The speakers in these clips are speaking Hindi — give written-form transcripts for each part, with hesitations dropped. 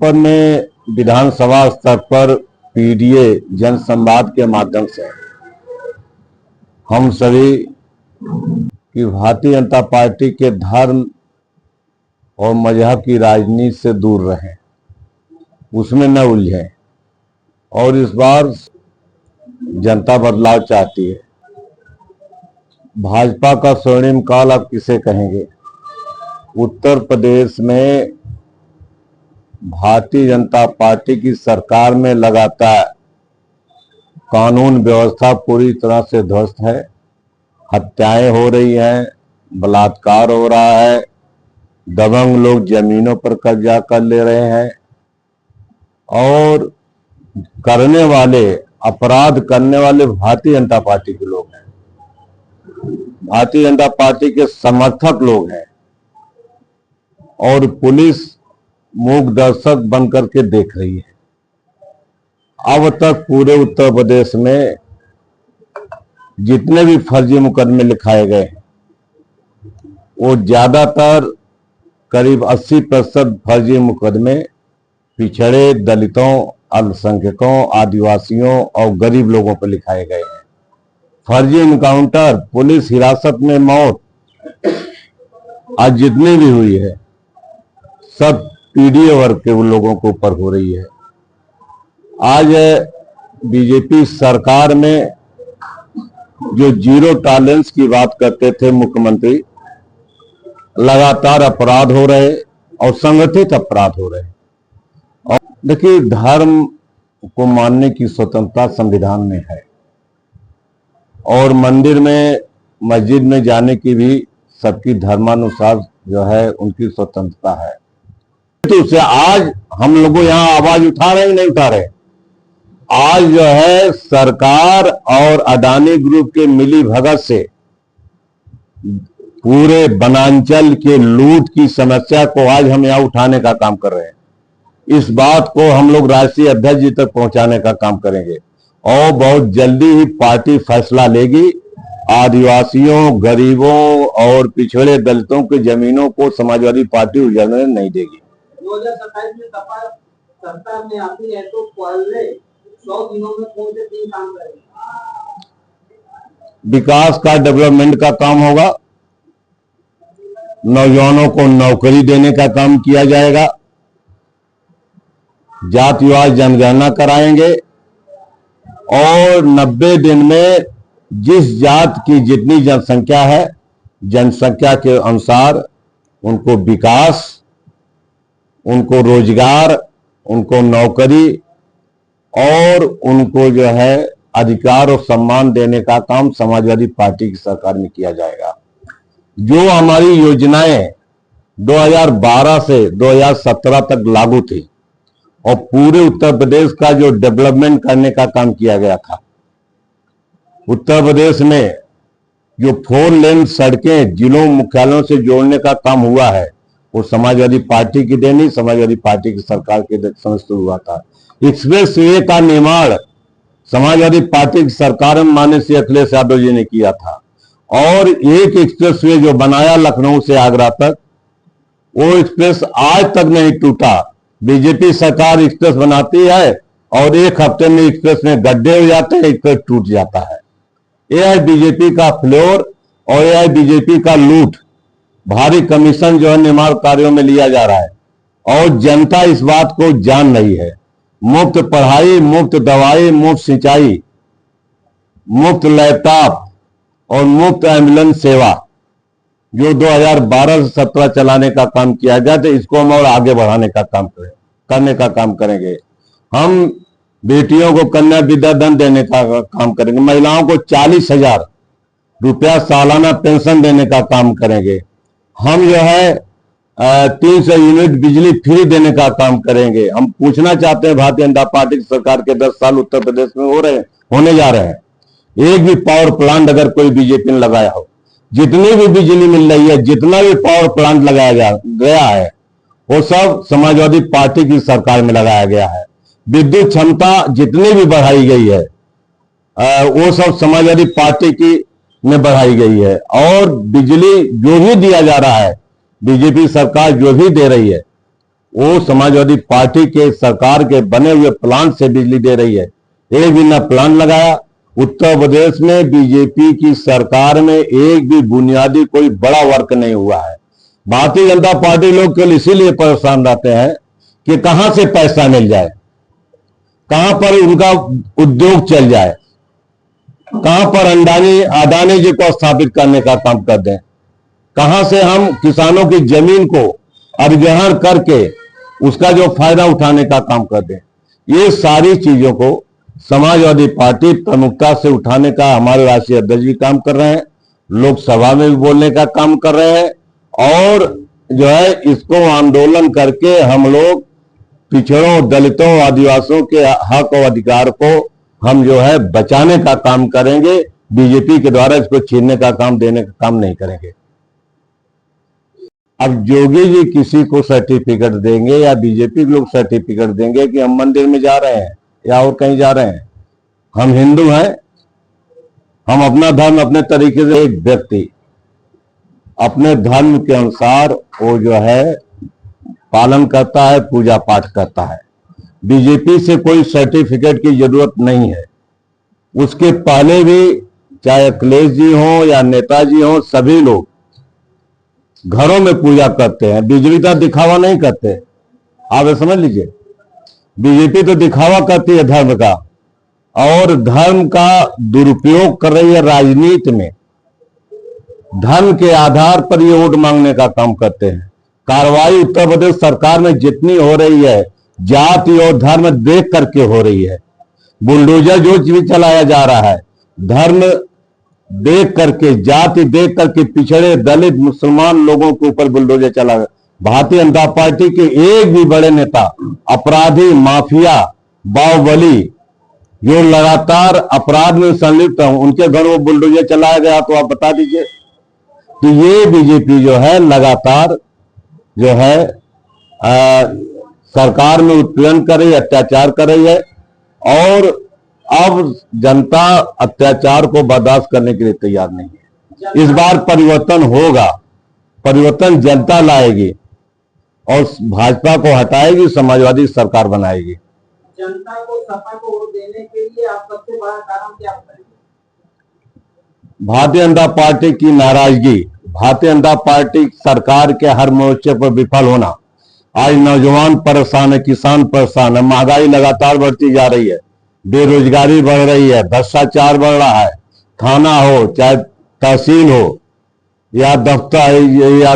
पर में विधानसभा स्तर पर पीडीए जन संवाद के माध्यम से हम सभी की भारतीय जनता पार्टी के धर्म और मजहब की राजनीति से दूर रहें, उसमें न उलझें। और इस बार जनता बदलाव चाहती है। भाजपा का स्वर्णिम काल आप किसे कहेंगे? उत्तर प्रदेश में भारतीय जनता पार्टी की सरकार में लगातार कानून व्यवस्था पूरी तरह से ध्वस्त है। हत्याएं हो रही हैं, बलात्कार हो रहा है, दबंग लोग जमीनों पर कब्जा कर ले रहे हैं और करने वाले, अपराध करने वाले भारतीय जनता पार्टी के लोग हैं, भारतीय जनता पार्टी के समर्थक लोग हैं और पुलिस मूक दर्शक बनकर के देख रही है। अब तक पूरे उत्तर प्रदेश में जितने भी फर्जी मुकदमे लिखाए गए हैं वो ज्यादातर करीब 80% फर्जी मुकदमे पिछड़े, दलितों, अल्पसंख्यकों, आदिवासियों और गरीब लोगों पर लिखाए गए हैं। फर्जी इनकाउंटर, पुलिस हिरासत में मौत आज जितनी भी हुई है सब पीडीए वर्ग के उन लोगों के ऊपर हो रही है। आज बीजेपी सरकार में जो जीरो टॉलरेंस की बात करते थे मुख्यमंत्री, लगातार अपराध हो रहे और संगठित अपराध हो रहे। और देखिए, धर्म को मानने की स्वतंत्रता संविधान में है और मंदिर में, मस्जिद में जाने की भी सबकी धर्मानुसार जो है उनकी स्वतंत्रता है। तो उससे आज हम लोग यहां आवाज उठा रहे हैं, नहीं उठा रहे। आज जो है सरकार और अडानी ग्रुप के मिली भगत से पूरे वनांचल के लूट की समस्या को आज हम यहां उठाने का काम कर रहे हैं। इस बात को हम लोग राष्ट्रीय अध्यक्ष जी तक पहुंचाने का काम करेंगे और बहुत जल्दी ही पार्टी फैसला लेगी। आदिवासियों, गरीबों और पिछड़े दलितों की जमीनों को समाजवादी पार्टी उजाड़ने नहीं देगी। 2027 में सपा सरकार में आती है तो पहले 100 दिनों में कौन से 3 काम करेगी? विकास का, डेवलपमेंट का काम होगा, नौजवानों को नौकरी देने का काम किया जाएगा, जातिवार जनगणना कराएंगे और 90 दिन में जिस जात की जितनी जनसंख्या है, जनसंख्या के अनुसार उनको विकास, उनको रोजगार, उनको नौकरी और उनको जो है अधिकार और सम्मान देने का काम समाजवादी पार्टी की सरकार में किया जाएगा। जो हमारी योजनाएं 2012 से 2017 तक लागू थी और पूरे उत्तर प्रदेश का जो डेवलपमेंट करने का काम किया गया था, उत्तर प्रदेश में जो 4 लेन सड़कें जिलों मुख्यालयों से जोड़ने का काम हुआ है वो समाजवादी पार्टी की देनी, समाजवादी पार्टी की सरकार के समय से हुआ था। एक्सप्रेस वे का निर्माण समाजवादी पार्टी की सरकार में माननीय श्री अखिलेश यादव जी ने किया था और एक एक्सप्रेस वे जो बनाया लखनऊ से आगरा तक, वो एक्सप्रेस आज तक नहीं टूटा। बीजेपी सरकार एक्सप्रेस बनाती है और एक हफ्ते में एक्सप्रेस में गड्ढे हो जाते हैं, एक्सप्रेस टूट जाता है। यह है बीजेपी का फ्लोर और यह है बीजेपी का लूट। भारी कमीशन जो है निर्माण कार्यों में लिया जा रहा है और जनता इस बात को जान रही है। मुफ्त पढ़ाई, मुफ्त दवाई, मुफ्त सिंचाई, मुफ्त लैपटॉप और मुफ्त एम्बुलेंस सेवा जो 2012 से 17 चलाने का काम किया गया था, इसको हम और आगे बढ़ाने का काम करने का काम करेंगे। हम बेटियों को कन्या विद्याधन देने का काम करेंगे, महिलाओं को 40,000 रुपया सालाना पेंशन देने का काम करेंगे। हम जो है 300 यूनिट बिजली फ्री देने का काम करेंगे। हम पूछना चाहते हैं, भारतीय जनता पार्टी की सरकार के 10 साल उत्तर प्रदेश में होने जा रहे हैं, एक भी पावर प्लांट अगर कोई बीजेपी ने लगाया हो, जितनी भी बिजली मिल रही है, जितना भी पावर प्लांट लगाया गया है वो सब समाजवादी पार्टी की सरकार में लगाया गया है। विद्युत क्षमता जितनी भी बढ़ाई गई है वो सब समाजवादी पार्टी की में बढ़ाई गई है और बिजली जो भी दिया जा रहा है, बीजेपी सरकार जो भी दे रही है वो समाजवादी पार्टी के सरकार के बने हुए प्लांट से बिजली दे रही है। एक भी ना प्लांट लगाया। उत्तर प्रदेश में बीजेपी की सरकार में एक भी बुनियादी कोई बड़ा वर्क नहीं हुआ है। भारतीय जनता पार्टी लोग केवल इसीलिए परेशान रहते हैं कि कहां से पैसा मिल जाए, कहां पर उनका उद्योग चल जाए, कहां पर अडानी जी को स्थापित करने का काम कर दें, कहां से हम किसानों की जमीन को अधिग्रहण करके उसका जो फायदा उठाने का काम कर दें। ये सारी चीजों को समाजवादी पार्टी प्रमुखता से उठाने का हमारे राष्ट्रीय अध्यक्ष भी काम कर रहे हैं, लोकसभा में भी बोलने का काम कर रहे हैं, और जो है इसको आंदोलन करके हम लोग पिछड़ों, दलितों, आदिवासियों के हक और अधिकार को हम जो है बचाने का काम करेंगे। बीजेपी के द्वारा इसको छीनने का काम, देने का काम नहीं करेंगे। अब योगी जी किसी को सर्टिफिकेट देंगे या बीजेपी के लोग सर्टिफिकेट देंगे कि हम मंदिर में जा रहे हैं या और कहीं जा रहे हैं? हम हिंदू हैं, हम अपना धर्म अपने तरीके से, एक व्यक्ति अपने धर्म के अनुसार वो जो है पालन करता है, पूजा पाठ करता है। बीजेपी से कोई सर्टिफिकेट की जरूरत नहीं है। उसके पहले भी चाहे अखिलेश जी हो या नेताजी हो, सभी लोग घरों में पूजा करते हैं, बिजली का दिखावा नहीं करते। आप ये समझ लीजिए, बीजेपी तो दिखावा करती है धर्म का, और धर्म का दुरुपयोग कर रही है राजनीति में। धर्म के आधार पर ये वोट मांगने का काम करते हैं। कार्रवाई उत्तर प्रदेश सरकार में जितनी हो रही है, जाति और धर्म देख करके हो रही है। बुलडोजर जो भी चलाया जा रहा है, धर्म देख करके, जाति देख करके पिछड़े दलित मुसलमान लोगों के ऊपर बुलडोजर चला। भारतीय जनता पार्टी के एक भी बड़े नेता, अपराधी, माफिया, बाहुबली जो लगातार अपराध में संलिप्त हैं, उनके घर वो बुलडोजर चलाया गया तो आप बता दीजिए। तो ये बीजेपी जो है लगातार जो है सरकार में उत्पीड़न कर रही है, अत्याचार कर रही है, और अब जनता अत्याचार को बर्दाश्त करने के लिए तैयार नहीं है। इस बार परिवर्तन होगा, परिवर्तन जनता लाएगी और भाजपा को हटाएगी, समाजवादी सरकार बनाएगी। जनता को, सपा को वोट देने के लिए आप सबसे बड़ा कारण क्या बताएंगे? भारतीय जनता पार्टी की नाराजगी, भारतीय जनता पार्टी सरकार के हर मोर्चे पर विफल होना। आज नौजवान परेशान है, किसान परेशान है, महंगाई लगातार बढ़ती जा रही है, बेरोजगारी बढ़ रही है, भ्रष्टाचार बढ़ रहा है। थाना हो, चाहे तहसील हो या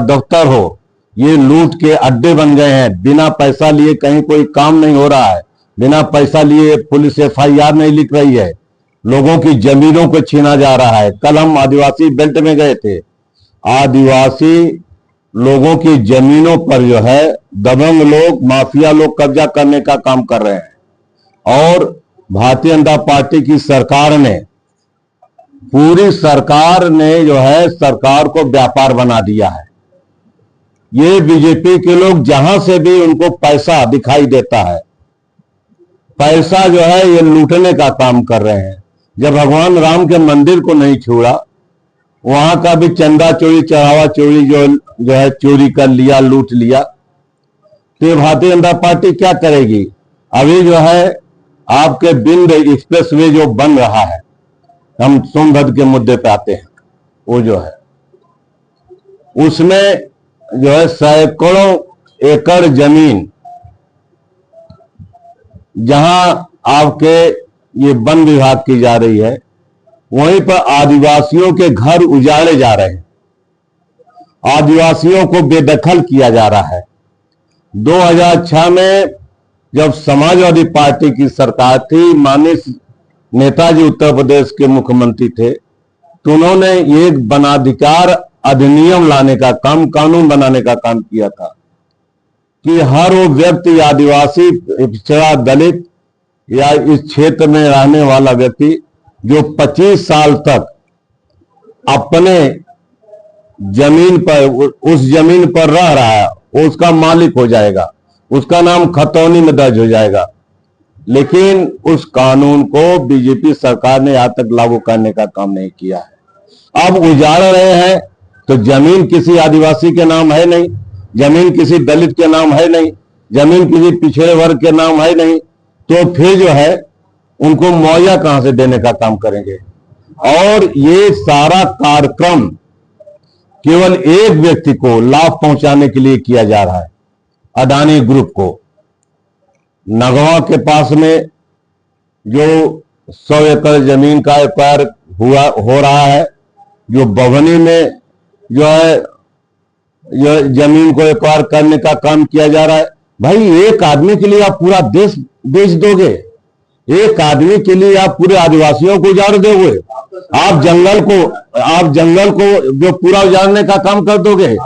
दफ्तर हो, ये लूट के अड्डे बन गए हैं। बिना पैसा लिए कहीं कोई काम नहीं हो रहा है, बिना पैसा लिए पुलिस FIR नहीं लिख रही है, लोगों की जमीनों को छीना जा रहा है। कल हम आदिवासी बेल्ट में गए थे, आदिवासी लोगों की जमीनों पर जो है दबंग लोग, माफिया लोग कब्जा करने का काम कर रहे हैं। और भारतीय जनता पार्टी की सरकार ने, पूरी सरकार ने जो है सरकार को व्यापार बना दिया है। ये बीजेपी के लोग जहां से भी उनको पैसा दिखाई देता है, पैसा जो है ये लूटने का काम कर रहे हैं। जब भगवान राम के मंदिर को नहीं छोड़ा, वहां का भी चंदा चोरी, चढ़ावा चोरी जो है चोरी कर लिया, लूट लिया। तो ये भारतीय जनता पार्टी क्या करेगी? अभी जो है आपके बिंद एक्सप्रेसवे जो बन रहा है, हम सोनभद्र के मुद्दे पे आते हैं, वो जो है उसमें जो है सैकड़ों एकड़ जमीन, जहां आपके ये वन विभाग की जा रही है, वहीं पर आदिवासियों के घर उजाड़े जा रहे हैं, आदिवासियों को बेदखल किया जा रहा है। 2006 में जब समाजवादी पार्टी की सरकार थी, माननीय नेताजी उत्तर प्रदेश के मुख्यमंत्री थे, तो उन्होंने एक वनाधिकार अधिनियम लाने का काम, कानून बनाने का काम किया था कि हर वो व्यक्ति, आदिवासी, पिछड़ा, दलित या इस क्षेत्र में रहने वाला व्यक्ति जो 25 साल तक अपने जमीन पर, उस जमीन पर रह रहा है, वो उसका मालिक हो जाएगा, उसका नाम खतौनी में दर्ज हो जाएगा। लेकिन उस कानून को बीजेपी सरकार ने आज तक लागू करने का काम नहीं किया है। अब उजाड़ रहे हैं तो जमीन किसी आदिवासी के नाम है नहीं, जमीन किसी दलित के नाम है नहीं, जमीन किसी पिछड़े वर्ग के नाम है नहीं, तो फिर जो है उनको मुआवजा कहां से देने का काम करेंगे। और ये सारा कार्यक्रम केवल एक व्यक्ति को लाभ पहुंचाने के लिए किया जा रहा है, अडानी ग्रुप को। नगवा के पास में जो 100 एकड़ जमीन का एक्वायर हो रहा है, जो बभनी में जो है जमीन को एक्वायर करने का काम किया जा रहा है। भाई, एक आदमी के लिए आप पूरा देश बेच दोगे? एक आदमी के लिए आप पूरे आदिवासियों को उजाड़ दोगे? आप जंगल को जो पूरा उजाड़ने का काम कर दोगे?